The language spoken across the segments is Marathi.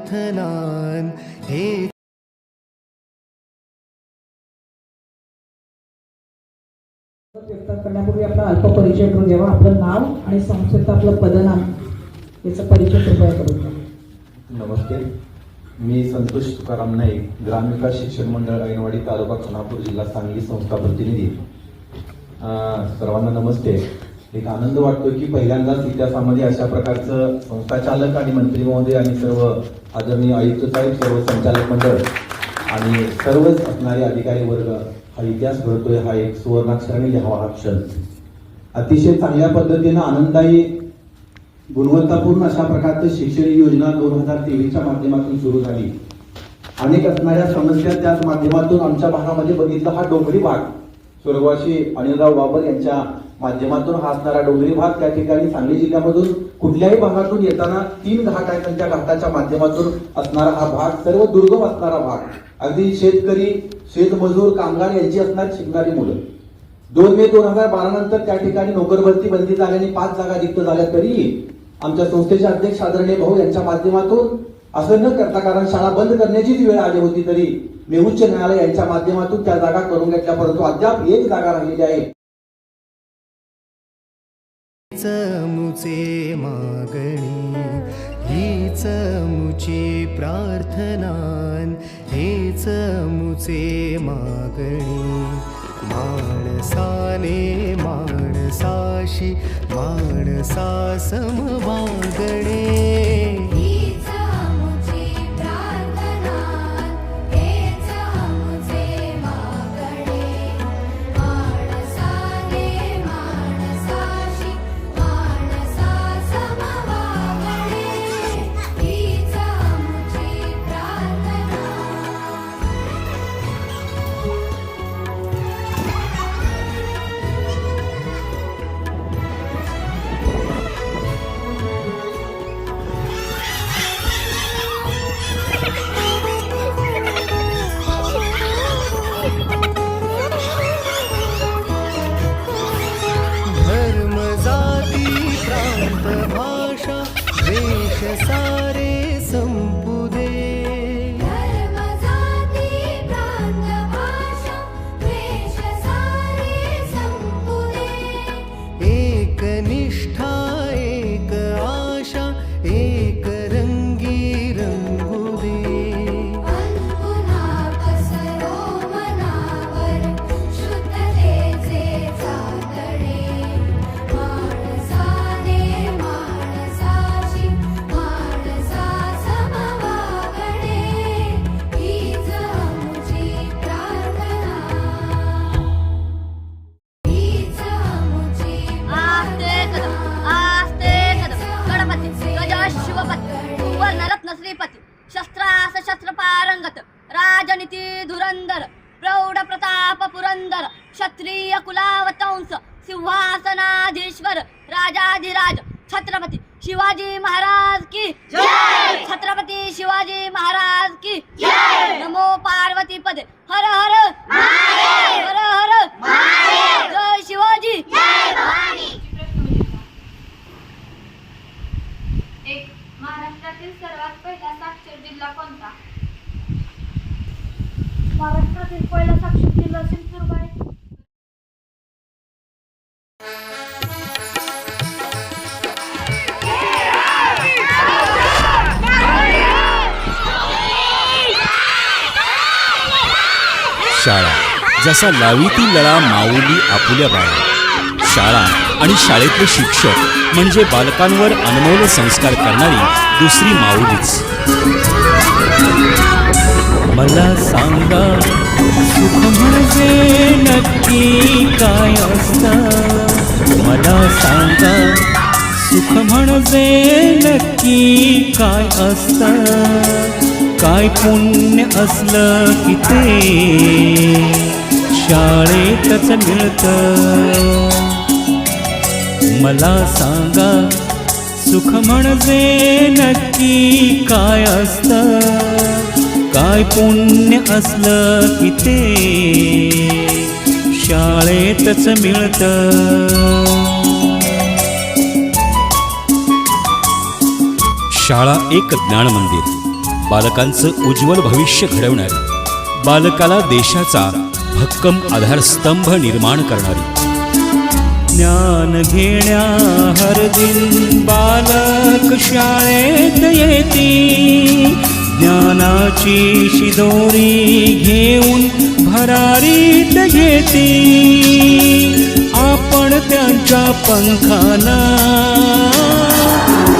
प्रार्थनान हे व्यक्त करण्यापूर्वी आपला अल्प परिचय करून घ्यावा. आपलं नाव आणि संस्थेचं आपलं पदनाम याचा परिचय कृपया करून घ्या. नमस्ते, मी संतोष तुकाराम नाईक, ग्रामविकास शिक्षण मंडळ ऐनवाडी तालुका खानापूर जिल्हा सांगली संस्था प्रतिनिधी. सर्वांना नमस्ते. एक आनंद वाटतो की पहिल्यांदाच इतिहासामध्ये अशा प्रकारचं संस्था चालक आणि मंत्री महोदय आणि सर्व आदरणीय आयुक्त साहेब, सर्व संचालक मंडळ आणि सर्वच असणारे अधिकारी वर्ग हा इतिहास घडतोय. हा एक सुवर्णाक्षराने लिहावा हा क्षण. अतिशय चांगल्या पद्धतीनं आनंददायी गुणवत्तापूर्ण अशा प्रकारची शिक्षण योजना 2023च्या माध्यमातून सुरू झाली. अनेक असणाऱ्या समस्या त्याच माध्यमातून आमच्या भागामध्ये बघितला. हा डोंगरी भाग स्वर्गवासी अनिलराव बाबर यांच्या माध्यमातून हा असणारा डोंगरी भाग, त्या ठिकाणी सांगली जिल्ह्यामधून कुठल्याही भागातून येताना 3 घाट आहेत आणि त्या घाटाच्या माध्यमातून असणारा हा भाग सर्व दुर्गम असणारा भाग. अगदी शेतकरी, शेतमजूर, कामगार यांची असणार शिकणारी मुलं. 2 मे 2012 नंतर त्या ठिकाणी नोकर भरती बंदी झाल्याने 5 जागा रिक्त झाल्या. तरी आमच्या संस्थेचे अध्यक्ष आदरणीय भाऊ यांच्या माध्यमातून असं न करता, कारण शाळा बंद करण्याचीच वेळ आली होती, तरी मी उच्च न्यायालय यांच्या माध्यमातून त्या जागा करून घेतल्या. परंतु अद्याप 1 जागा राहिलेली आहे. मुचे मागणी हीच मुची प्रार्थनान हेच मुचे मागणी. माणसाने माणसाशी माणसा समवागणे. सारे संपू दे. धर्म जाती प्रांत भाषा वेश सारे संपू दे. एक निष्ठा एक आशा एक रंगी रंगू दे. अनपुन्हा पसरो मनावर शुद्धतेचे चातडे. माणसाने माणसाशी माणसा समवागणे. हीच आमची प्रार्थना, हीच आमची आस्ते कदम गणपती गज शिवपती सुवर्णरत्न श्रीपती शस्त्रास शस्त्र पारंगत राजनीती धुरंधर प्रौढ प्रताप पुरंदर क्षत्रिय कुलावतंस सिंहासनाधीश्वर राजाधिराज छत्रपती शिवाजी महाराज की जय. छत्रपती शिवाजी महाराज की जय. नमो पार्वती पदे हर हर महादेव. हर हर महादेव. जय शिवाजी जय भवानी. एक महाराष्ट्रातील सर्वात पहिला साक्षर जिल्हा कोणता? महाराष्ट्रातील पहिला साक्षर जिल्हा सिंधुदुर्ग आहे. शाळा जसा लावी ती लळा माऊली आपुल्या बाळा. शाळा आणि शाळेतले शिक्षक म्हणजे बालकांवर अनमोल संस्कार करणारी दुसरी माऊलीच. मला सांगा सुख म्हणजे नक्की काय असतं. मला सांगा सुख म्हणजे नक्की काय असतं. काय पुण्य असलं की ते शाळेतच मिळतं. मला सांगा सुख म्हणजे नक्की काय असतं. काय पुण्य असलं की ते शाळेतच मिळतं. शाळा एक ज्ञान मंदिर, बालकांचं उज्ज्वल भविष्य घडवणारी, बालकाला देशाचा भक्कम आधारस्तंभ निर्माण करणारी. ज्ञान घेण्या हर दिन बालक शाळेत येती, ज्ञानाची शिदोरी घेऊन भरारीत घेती. आपण त्यांच्या पंखाना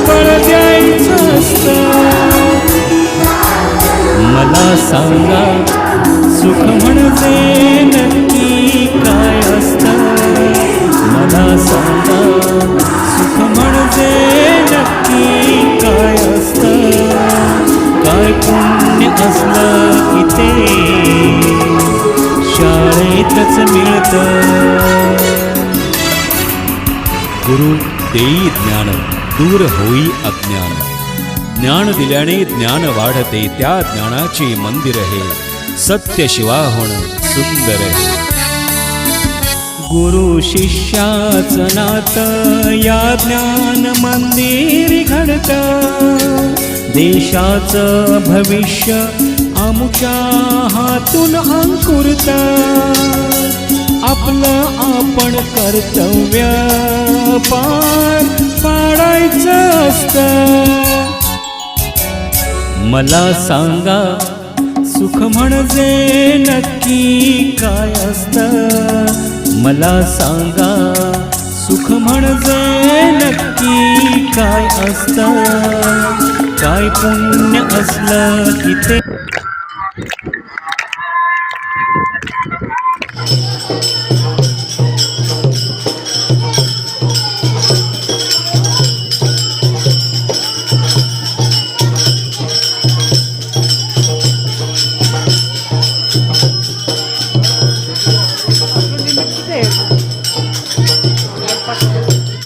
बळ द्यायचं असतं. मला सांगा सुख म्हणजे नक्की काय असतं. मला सांगा सुख म्हणजे नक्की काय असतं. काय पुण्य असलं की ते शाळेतच मिळतं. गुरु देई ज्ञान, दूर होई अज्ञान. ज्ञान दिल्याने ज्ञान वाढते, त्या ज्ञानाचे मंदिर हे सत्य शिवाहोण सुंदर हे. गुरु शिष्याचं नातं या ज्ञान मंदिर घडतं. देशाचं भविष्य आमच्या हातून अंकुरतं. आपलं आपण कर्तव्य पार पाडायचं असतं. मला सांगा सुख म्हणजे नक्की काय असतं. मला सांगा सुख म्हणजे नक्की काय असतं. काय पुण्य असलं की ते